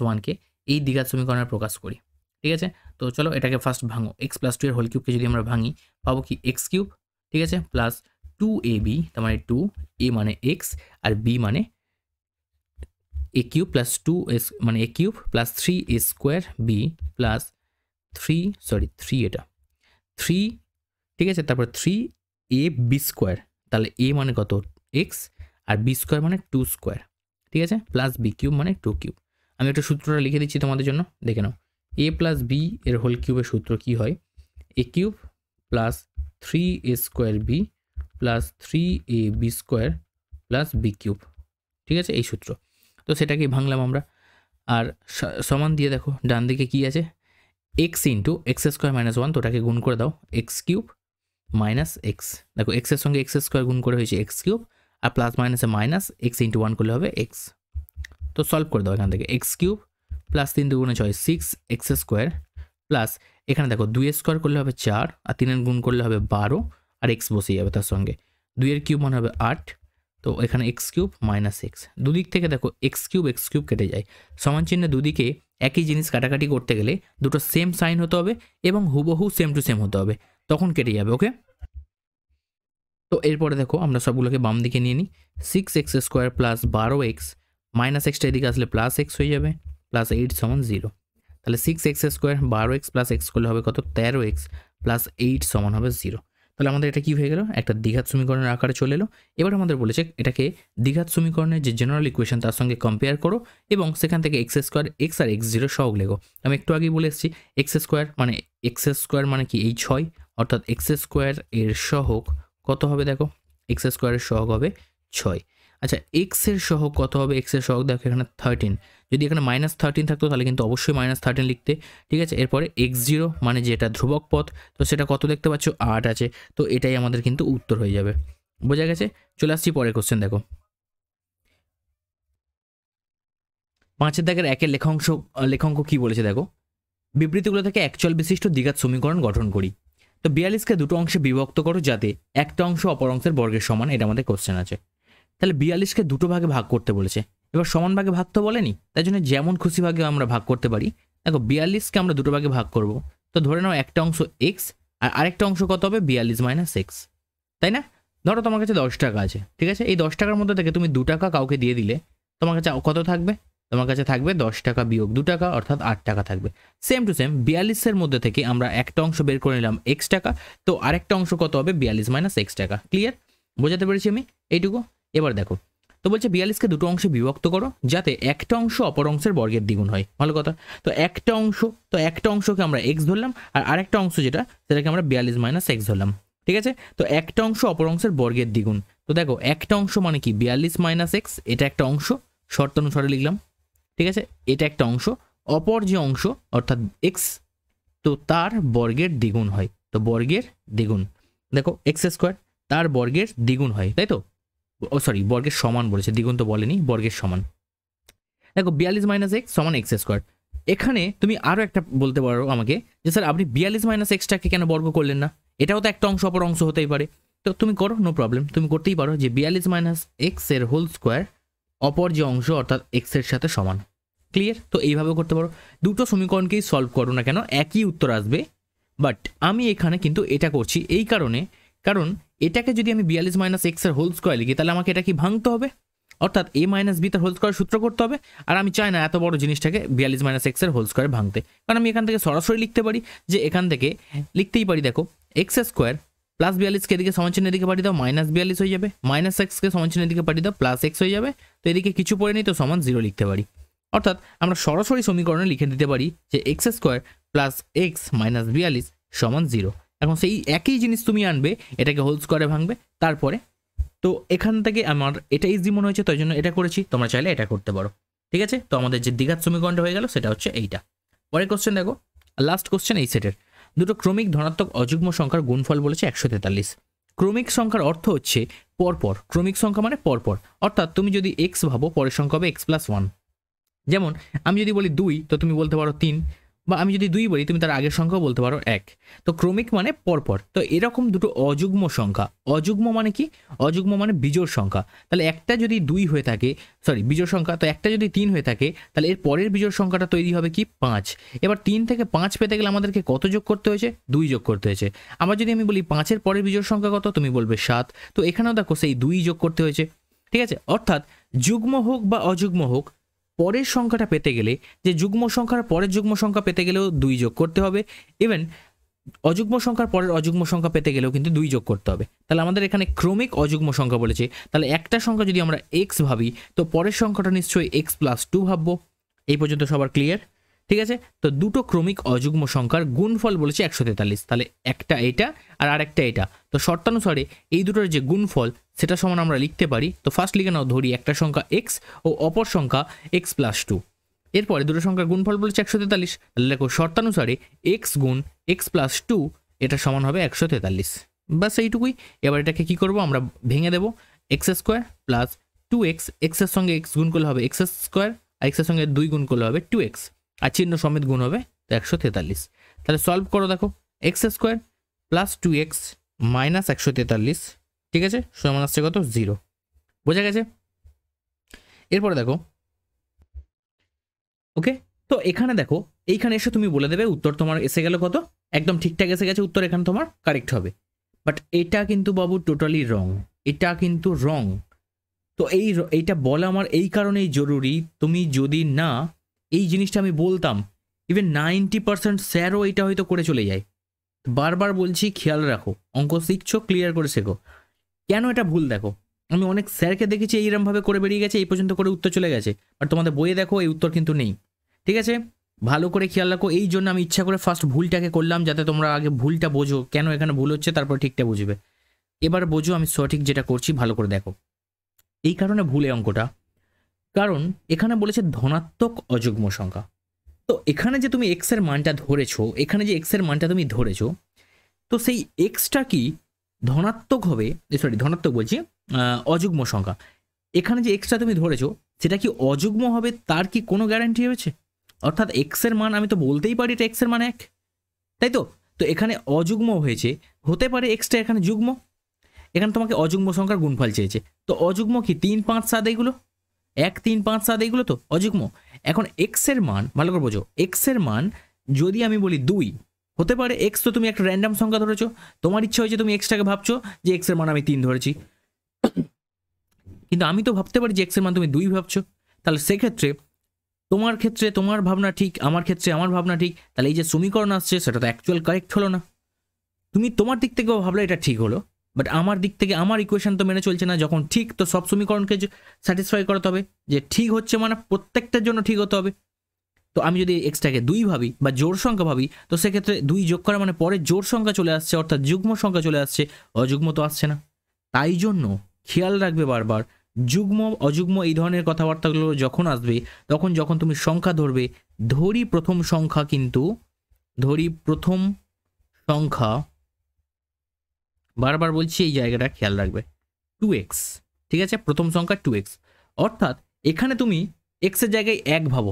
- 1 কে এই দ্বিঘাত সমীকরণে প্রকাশ করি। ঠিক আছে, তো চলো এটাকে ফার্স্ট ভাঙো। x + 2 এর হোল কিউবকে যদি আমরা ভাঙি পাবো কি x³ ঠিক আছে প্লাস 2ab, তার মানে 2, a মানে x আর b মানে a³ প্লাস 2s মানে a³ plus 3a² b plus 3 এটা 3 ঠিক আছে, তারপর 3ab², তাহলে a মানে কত x আর b² মানে 2² ঠিক আছে, প্লাস b³ মানে 2³ আমি একটা সূত্রটা লিখে দিচ্ছি তোমাদের জন্য, দেখে নাও। a প্লাস b এর হোল কিউবের সূত্র কি হয়, a³ plus 3a² b plus 3ab² plus b³ ঠিক আছে, এই সূত্র। তো সেটাকেই ভাঙলাম আমরা, আর সমান দিয়ে দেখো ডান দিকে কি আছে, x × x² - 1, তো ওটাকে গুণ করে দাও, x³ মাইনাস x, দেখো x এর সঙ্গে x² গুণ করে হয়েছে x³ আর প্লাস মাইনাসে মাইনাস x × 1 করলে হবে x। তো সলভ করে দাও এখান থেকে, x³ প্লাস 3 × 2 = 6 x² প্লাস এখানে দেখো 2² করলে হবে 4 আর 3 গুণ করলে হবে 12 আর x বসে যাবে তার সঙ্গে, 2 এর কিউব মানে হবে 8, তো এখানে x³ মাইনাস x, দুদিক থেকে দেখো x³ কেটে যায়, সমান চিহ্নে দুদিকে একই জিনিস কাটাকাটি করতে গেলে দুটো সেম সাইন হতে হবে এবং হুবহু সেম টু সেম হতে হবে, তখন কেটে যাবে। ওকে, তো এরপরে দেখো আমরা সবগুলোকে বাম দিকে নিয়ে নিই, 6x² plus 12x minus extra এদিকে আসলে প্লাস x হয়ে যাবে, প্লাস 8 সমান 0, তাহলে 6x² 12x প্লাস x করলে হবে কত 13x প্লাস 8 সমান হবে 0। তাহলে আমাদের এটা কি হয়ে গেল, একটা দ্বিঘাত সমীকরণের আকারে চলে এলো। এবার আমাদের বলেছে এটাকে দ্বিঘাত সমীকরণের যে জেনারেল ইকুয়েশন তার সঙ্গে কম্পেয়ার করো এবং সেখান থেকে x² x আর x0 সহগ লেখো। আমি একটু আগেই বলে এসেছি x² মানে কি এই 6, অর্থাৎ x² এর সহগ কত হবে, দেখো x² এর সহগ হবে 6। আচ্ছা x এর সহগ কত হবে, x এর সহগ দেখো এখানে 13, যদি এখানে -13 থাকতো তাহলে কিন্তু অবশ্যই -13 লিখতে। ঠিক আছে, এরপরে x0 মানে যেটা ধ্রুবক পদ, তো সেটা কত দেখতে পাচ্ছ 8 আছে, তো এটাই আমাদের কিন্তু উত্তর হয়ে যাবে। বোঝা গেছে? চলে আসছি পরের কোশ্চেন দেখো, 5 দাগের 1 লেখাংশ কি বলেছে দেখো, বিবৃতিগুলো থেকে একচল বিশিষ্ট দ্বিঘাত সমীকরণ গঠন করি। তো 42কে দুটো অংশে বিভক্ত করো যাতে একটা অংশ অপর অংশের বর্গের সমান, এটা আমাদের কোশ্চেন আছে। তাহলে 42কে দুটো ভাগে ভাগ করতে বলেছে, এবার সমান ভাগে ভাগ তো বলেনি, তাই জন্য যেমন খুশি ভাগে আমরা ভাগ করতে পারি। দেখো 42কে আমরা দুটো ভাগে ভাগ করব, তো ধরে নাও একটা অংশ x আর আরেকটা অংশ কত হবে 42 মাইনাস x, তাই না? ধরো তোমার কাছে 10 টাকা আছে, ঠিক আছে, এই 10 টাকার মধ্যে থেকে তুমি 2 টাকা কাউকে দিয়ে দিলে তোমার কাছে কত থাকবে, তোমার কাছে থাকবে 10 টাকা বিয়োগ 2 টাকা অর্থাৎ 8 টাকা থাকবে। সেম টু সেম 42 এর মধ্যে থেকে আমরা একটা অংশ বের করে নিলাম x টাকা, তো আরেকটা অংশ কত হবে 42 মাইনাস x টাকা। ক্লিয়ার? বোঝাতে পেরেছি আমি এইটুকু? এবার দেখো, তো বলছে 42কে দুটো অংশে বিভক্ত করো যাতে একটা অংশ অপর অংশের বর্গের দ্বিগুণ হয়। ভালো কথা, তো একটা অংশকে আমরা x ধরলাম আর আরেকটা অংশ সেটাকে আমরা 42 মাইনাস x ধরলাম। ঠিক আছে, তো একটা অংশ অপর অংশের বর্গের দ্বিগুণ, তো দেখো একটা অংশ মানে কি 42 মাইনাস x, এটা একটা অংশ, শর্ত অনুসারে লিখলাম। ঠিক আছে, এটা একটা অংশ, অপর যে অংশ অর্থাৎ x, তো তার বর্গের দ্বিগুণ হয়, তো বর্গের দ্বিগুণ দেখো x² তার বর্গের দ্বিগুণ হয়, তাই তো, সরি বর্গের সমান বলেছে, দ্বিগুণ তো বলেনি, বর্গের সমান। দেখো 42 মাইনাস x সমান x²। এখানে তুমি আরও একটা বলতে পারো আমাকে যে স্যার আপনি 42 মাইনাস এক্সটাকে কেন বর্গ করলেন না, এটাও তো একটা অংশ অপর অংশ হতেই পারে। তো তুমি করো, নো প্রবলেম, তুমি করতেই পারো যে 42 মাইনাস এক্স এর হোল স্কোয়ার অপর যে অংশ অর্থাৎ এক্স এর সাথে সমান। ক্লিয়ার? তো এইভাবে করতে পারো, দুটো সমীকরণকেই সলভ করো না কেন একই উত্তর আসবে। বাট আমি এখানে কিন্তু এটা করছি এই কারণে, কারণ এটাকে যদি আমি 42 মাইনাস এক্স এর হোল স্কোয়ার লিখি তাহলে আমাকে এটা কি ভাঙতে হবে, অর্থাৎ a মাইনাস বি তার হোল স্কোয়ার সূত্র করতে হবে। আর আমি চাই না এত বড় জিনিসটাকে 42 মাইনাস এক্স এর হোল স্কোয়ারে ভাঙতে, কারণ আমি এখান থেকে সরাসরি লিখতে পারি যে এখান থেকে লিখতেই পারি, দেখো এক্স স্কোয়ার প্লাস 42কে এদিকে সমান চিহ্নের দিকে পাঠিয়ে দাও, মাইনাস 42 হয়ে যাবে, মাইনাস এক্সকে সমান চিহ্নের দিকে পাঠিয়ে দাও, প্লাস এক্স হয়ে যাবে। তো এদিকে কিছু পড়ে নেই, তো সমান 0 লিখতে পারি। অর্থাৎ আমরা সরাসরি সমীকরণে লিখে দিতে পারি যে x square plus x minus 42 সমান 0। এখন সেই একই জিনিস তুমি আনবে, এটাকে হোল স্কোয়ারে ভাঙবে, তারপরে তো এখান থেকে আমার এটা ইজি মনে হয়েছে তাই জন্য এটা করেছি, তোমরা চাইলে এটা করতে পারো। ঠিক আছে, তো আমাদের যে দ্বিঘাত সমীকরণটা হয়ে গেল সেটা হচ্ছে এইটা। পরের কোশ্চেন দেখো, লাস্ট কোশ্চেন এই সেটের, দুটো ক্রমিক ধনাত্মক অযুগ্ম সংখ্যার গুণফল বলেছে 143। ক্রমিক সংখ্যার অর্থ হচ্ছে পরপর, ক্রমিক সংখ্যা মানে পরপর, অর্থাৎ তুমি যদি এক্স ভাবো পরের সংখ্যা হবে এক্স প্লাস 1। যেমন আমি যদি বলি 2 তো তুমি বলতে পারো 3, বা আমি যদি 2 বলি তুমি তার আগের সংখ্যাও বলতে পারো 1। তো ক্রমিক মানে পরপর। তো এরকম দুটো অযুগ্ম সংখ্যা, অযুগ্ম মানে কি, অযুগ্ম মানে বিজোড় সংখ্যা, তাহলে একটা যদি 2 হয়ে থাকে, সরি বিজোড় সংখ্যা, তো একটা যদি 3 হয়ে থাকে তাহলে এর পরের বিজোড় সংখ্যাটা তৈরি হবে কি 5। এবার 3 থেকে 5 পেতে গেলে আমাদেরকে কত যোগ করতে হয়েছে, 2 যোগ করতে হয়েছে। আবার যদি আমি বলি 5-এর পরের বিজোড় সংখ্যা কত, তুমি বলবে 7, তো এখানেও দেখো সেই 2 যোগ করতে হয়েছে। ঠিক আছে, অর্থাৎ যুগ্ম হোক বা অযুগ্ম হোক, পরের সংখ্যাটা পেতে গেলে, যে যুগ্ম সংখ্যার পরের যুগ্ম সংখ্যা পেতে গেলেও 2 যোগ করতে হবে, ইভেন অযুগ্ম সংখ্যার পরের অযুগ্ম সংখ্যা পেতে গেলেও কিন্তু 2 যোগ করতে হবে। তাহলে আমাদের এখানে ক্রমিক অযুগ্ম সংখ্যা বলেছে, তাহলে একটা সংখ্যা যদি আমরা এক্স ভাবি তো পরের সংখ্যাটা নিশ্চয়ই এক্স প্লাস 2 ভাববো। এই পর্যন্ত সবার ক্লিয়ার? ঠিক আছে, তো দুটো ক্রমিক অযুগ্ম সংখ্যার গুণফল বলেছে 143, তাহলে একটা এটা আর আরেকটা এটা। তো শর্তানুসারে এই দুটোর যে গুণফল সেটা সমান আমরা লিখতে পারি। তো ফার্স্ট লিখে নাও, ধরি একটা সংখ্যা এক্স ও অপর সংখ্যা এক্স প্লাস 2। এরপরে দুটো সংখ্যার গুণফল বলেছে 143, তাহলে দেখো শর্তানুসারে এক্স গুণ এক্স প্লাস 2 এটা সমান হবে 143। বাস এইটুকুই। এবার এটাকে কি করব, আমরা ভেঙে দেবো, এক্স স্কোয়ার প্লাস 2x, এক্সের সঙ্গে এক্স গুণ করলে হবে এক্স স্কোয়ার, আর এক্সের সঙ্গে 2 গুণ করলে হবে 2x, আর চিহ্ন সমেত গুণ হবে 143। তাহলে সলভ করো, দেখো x square plus 2x minus 143, ঠিক আছে, সমান আসছে কত, 0। বোঝা গেছে? এরপরে দেখো, ওকে, তো এখানে দেখো, এইখানে এসে তুমি বলে দেবে উত্তর তোমার এসে গেল কত, একদম ঠিকঠাক এসে গেছে উত্তর, এখানে তোমার কারেক্ট হবে। বাট এটা কিন্তু বাবু টোটালি রং, এটা কিন্তু রং। তো এইটা বলা আমার এই কারণেই জরুরি, তুমি যদি না এই জিনিসটা আমি বলতাম, ইভেন 90% স্যারও এটা হয়তো করে চলে যায়। বারবার বলছি খেয়াল রাখো, অঙ্ক শিখছো ক্লিয়ার করে শেখো। কেন এটা ভুল দেখো, আমি অনেক স্যারকে দেখেছি এইরকমভাবে করে বেরিয়ে গেছে, এই পর্যন্ত করে উত্তর চলে গেছে, আর তোমাদের বইয়ে দেখো এই উত্তর কিন্তু নেই। ঠিক আছে, ভালো করে খেয়াল রাখো। এই জন্য আমি ইচ্ছা করে ফার্স্ট ভুলটাকে করলাম, যাতে তোমরা আগে ভুলটা বোঝো কেন এখানে ভুল হচ্ছে, তারপর ঠিকটা বুঝবে। এবার বোঝো আমি সঠিক যেটা করছি, ভালো করে দেখো। এই কারণে ভুলে অঙ্কটা, কারণ এখানে বলেছে ধনাত্মক অযুগ্ম সংখ্যা। তো এখানে যে তুমি এক্স এর মানটা ধরেছো, এখানে যে এক্স এর মানটা তুমি ধরেছো, তো সেই এক্সটা কি ধনাত্মক হবে, সরি ধনাত্মক বলছি, অযুগ্ম সংখ্যা। এখানে যে এক্সটা তুমি ধরেছো সেটা কি অযুগ্ম হবে, তার কি কোনো গ্যারান্টি হয়েছে? অর্থাৎ এক্স এর মান আমি তো বলতেই পারি এটা এক্স এর মান 1, তাই তো? তো এখানে অযুগ্ম হয়েছে, হতে পারে এক্সটা এখানে যুগ্ম, এখানে তোমাকে অযুগ্ম সংখ্যার গুণফল চেয়েছে। তো অযুগ্ম কি 3, 5, 7 এইগুলো, 1, 3, 5, 7 এইগুলো তো অযুগ্ম। এখন এক্স এর মান ভালো করে বোঝো, এক্স এর মান যদি আমি বলি 2, হতে পারে এক্স তো তুমি একটা র্যান্ডম সংখ্যা ধরেছো, তোমার ইচ্ছা হয়েছে তুমি এক্সটাকে ভাবছো যে এক্স এর মান আমি 3 ধরেছি, কিন্তু আমি তো ভাবতে পারি যে এক্স এর মান তুমি 2 ভাবছো। তাহলে সেক্ষেত্রে তোমার ক্ষেত্রে তোমার ভাবনা ঠিক, আমার ক্ষেত্রে আমার ভাবনা ঠিক, তাহলে এই যে সমীকরণ আসছে সেটা তো অ্যাকচুয়াল কারেক্ট হলো না। তুমি তোমার দিক থেকেও ভাবলে এটা ঠিক হলো, বাট আমার দিক থেকে আমার ইকুয়েশন তো মেনে চলছে না। যখন ঠিক, তো সব সমীকরণকে স্যাটিসফাই করাতে হবে, যে ঠিক হচ্ছে মানে প্রত্যেকটার জন্য ঠিক হতে হবে। তো আমি যদি এক্সটাকে 2 ভাবি বা জোড় সংখ্যা ভাবি, তো সেক্ষেত্রে 2 যোগ করা মানে পরে জোড় সংখ্যা চলে আসছে, অর্থাৎ যুগ্ম সংখ্যা চলে আসছে, অযুগ্ম তো আসছে না। তাই জন্য খেয়াল রাখবে বারবার, যুগ্ম অযুগ্ম এই ধরনের কথাবার্তাগুলো যখন আসবে, তখন যখন তুমি সংখ্যা ধরবে, ধরি প্রথম সংখ্যা, কিন্তু ধরি প্রথম সংখ্যা, বারবার বলছি এই জায়গাটা খেয়াল রাখবে, 2x, ঠিক আছে, প্রথম সংখ্যা 2x, অর্থাৎ এখানে তুমি x এর জায়গায় 1 ভাবো,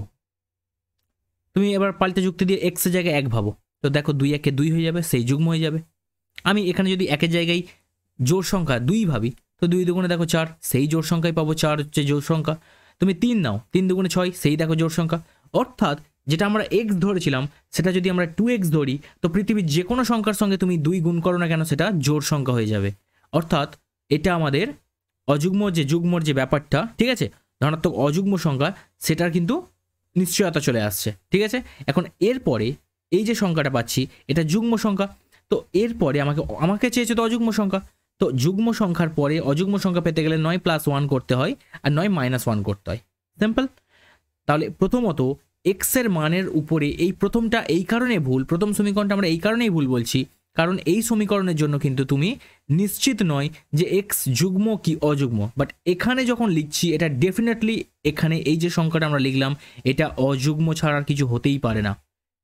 তুমি এবার পাল্টে যুক্তি দিয়ে x এর জায়গায় 1 ভাবো, তো দেখো 2 1 2 হয়ে যাবে, সেই যুগ্ম হয়ে যাবে। আমি এখানে যদি 1 এর জায়গায় জোড় সংখ্যা 2 ভাবি, তো 2 দুগুণে দেখো 4, সেই জোড় সংখ্যাই পাবো, 4 হচ্ছে জোড় সংখ্যা। তুমি 3 নাও, 3 দুগুণে 6, সেই দেখো জোড় সংখ্যা। অর্থাৎ যেটা আমরা x ধরেছিলাম সেটা যদি আমরা 2x ধরি, তো পৃথিবীর যে কোনো সংখ্যার সঙ্গে তুমি 2 গুণ করো না কেন সেটা জোড় সংখ্যা হয়ে যাবে। অর্থাৎ এটা আমাদের যুগ্মর যে ব্যাপারটা, ঠিক আছে, ধনাত্মক অযুগ্ম সংখ্যা, সেটার কিন্তু নিশ্চয়তা চলে আসছে, ঠিক আছে। এখন এরপরে এই যে সংখ্যাটা পাচ্ছি এটা যুগ্ম সংখ্যা, তো এরপরে আমাকে চেয়েছে তো অযুগ্ম সংখ্যা, তো যুগ্ম সংখ্যার পরে অযুগ্ম সংখ্যা পেতে গেলে 9 + 1 করতে হয় আর 9 - 1 করতে হয়, সিম্পল। তাহলে প্রথমত এক্স এর মানের উপরে এই প্রথমটা এই কারণে ভুল, প্রথম সমীকরণটা আমরা এই কারণেই ভুল বলছি, কারণ এই সমীকরণের জন্য কিন্তু তুমি নিশ্চিত নয় যে এক্স যুগ্ম কি অযুগ্ম, বাট এখানে যখন লিখছি এটা ডেফিনেটলি এখানে এই যে সংখ্যাটা আমরা লিখলাম এটা অযুগ্ম ছাড়া আর কিছু হতেই পারে না,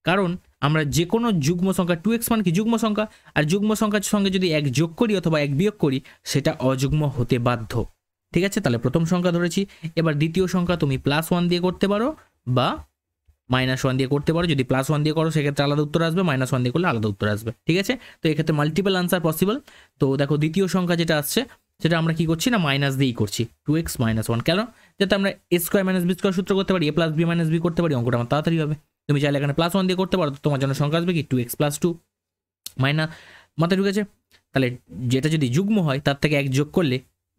কারণ আমরা যে কোনো যুগ্ম সংখ্যা 2x মান কি যুগ্ম সংখ্যা, আর যুগ্ম সংখ্যার সঙ্গে যদি 1 যোগ করি অথবা 1 বিয়োগ করি সেটা অযুগ্ম হতে বাধ্য, ঠিক আছে। তাহলে প্রথম সংখ্যা ধরেছি, এবার দ্বিতীয় সংখ্যা তুমি +1 দিয়ে করতে পারো বা -1 দিয়ে করতে পারো। যদি +1 দিয়ে করো সেক্ষেত্রে আলাদা উত্তর আসবে, -1 দিয়ে করলে আলাদা উত্তর আসবে, ঠিক আছে। তো এক্ষেত্রে মাল্টিপল আনসার পসিবল। তো দেখো দ্বিতীয় সংখ্যা যেটা আসছে সেটা আমরা কি করছি না মাইনাস দিয়েই করছি, 2x - 1, কেন, যাতে আমরা a² - b² সূত্র করতে পারি, a + b - b করতে পারি, অঙ্কটা আমার তাড়াতাড়ি হবে। তুমি চাইলে এখানে +1 দিয়ে করতে পারো, তো তোমার জন্য সংখ্যা আসবে কি 2x + 2 মাথায় ঢুকেছে। তাহলে যেটা যদি যুগ্ম হয় তার থেকে 1 যোগ করলে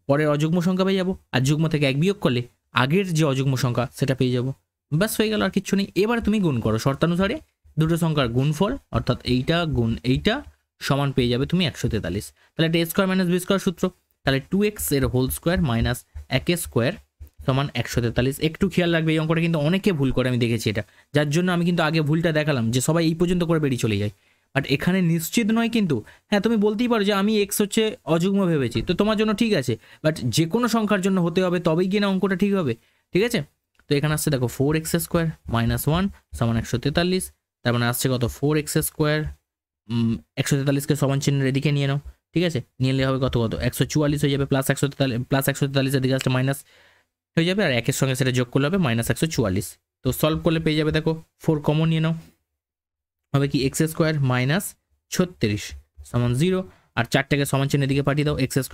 পরের অযুগ্ম সংখ্যা পেয়ে যাবো, আর যুগ্ম থেকে 1 বিয়োগ করলে আগের যে অযুগ্ম সংখ্যা সেটা পেয়ে যাবো, ব্যাস হয়ে গেল, আর কিচ্ছু নেই। এবার তুমি গুণ করো শর্তানুসারে, দুটো সংখ্যার গুণফল অর্থাৎ এইটা গুণ এইটা সমান পেয়ে যাবে তুমি 143। তাহলে এটা a² - b² সূত্র, তাহলে 2x এর হোল স্কোয়ার মাইনাস 1² সমান 143। একটু খেয়াল রাখবে এই অঙ্কটা কিন্তু অনেকে ভুল করে, আমি দেখেছি এটা, যার জন্য আমি কিন্তু আগে ভুলটা দেখালাম যে সবাই এই পর্যন্ত করে বেরিয়ে চলে যায়, বাট এখানে নিশ্চিত নয় কিন্তু। হ্যাঁ তুমি বলতেই পারো যে আমি এক্স হচ্ছে অযুগ্ম ভেবেছি, তো তোমার জন্য ঠিক আছে, বাট যে কোনো সংখ্যার জন্য হতে হবে তবেই গিয়ে না অঙ্কটা ঠিক হবে, ঠিক আছে। তো এখানে আসছে দেখো 4x² - 1 সমান 143, তার মানে আসছে কত 4x², 143কে সমান চিহ্নের এদিকে নিয়ে নাও, ঠিক আছে, নিয়ে নিলে হবে কত 144 হয়ে যাবে, +143 এদিকে আসলে মাইনাস হয়ে যাবে, আর 1-এর সঙ্গে সেটা যোগ করলে হবে -144। তো সলভ করলে পেয়ে যাবে দেখো 4 কমন নিয়ে নাও, হবে কি x² - 36 সমান 0, আর 4টাকে সমান চিহ্নের দিকে পাঠিয়ে দাও, x² -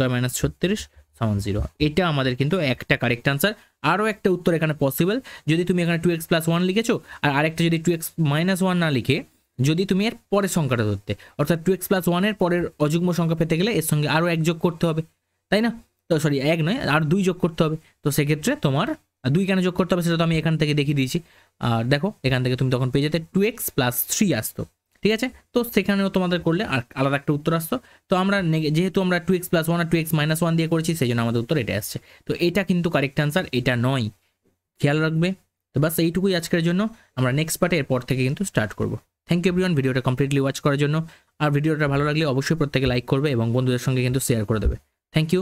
36 সমান 0। এটা আমাদের কিন্তু একটা কারেক্ট আনসার। আরও একটা উত্তর এখানে পসিবল, যদি তুমি এখানে 2x + 1 লিখেছো আর আরেকটা যদি 2x - 1 না লিখে যদি তুমি এর পরের সংখ্যাটা ধরতে, অর্থাৎ 2x + 1 এর পরের অযুগ্ম সংখ্যা পেতে গেলে এর সঙ্গে আরও 1 যোগ করতে হবে, তাই না, তো সরি 1 নয় আর 2 যোগ করতে হবে, তো সেক্ষেত্রে তোমার 2 কেন যোগ করতে হবে সেটা তো আমি এখান থেকে দেখিয়ে দিয়েছি। আর দেখো এখান থেকে তুমি তখন পেয়ে যেতে 2x + 3 আসতো, ঠিক আছে, তো সেখানেও তোমাদের করলে আর আলাদা একটা উত্তর আসতো। তো আমরা যেহেতু আমরা 2x + 1 আর 2x - 1 দিয়ে করেছি সেই জন্য আমাদের উত্তর এটা আসছে। তো এটা কিন্তু কারেক্ট আনসার, এটা নয়, খেয়াল রাখবে। তো বাস এইটুকুই আজকের জন্য, আমরা নেক্সট পার্টে এরপর থেকে কিন্তু স্টার্ট করবো। থ্যাংক ইউ এভরিওয়ান ভিডিওটা কমপ্লিটলি ওয়াচ করার জন্য, আর ভিডিওটা ভালো লাগলে অবশ্যই প্রত্যেকে লাইক করবে এবং বন্ধুদের সঙ্গে কিন্তু শেয়ার করে দেবে। Thank you.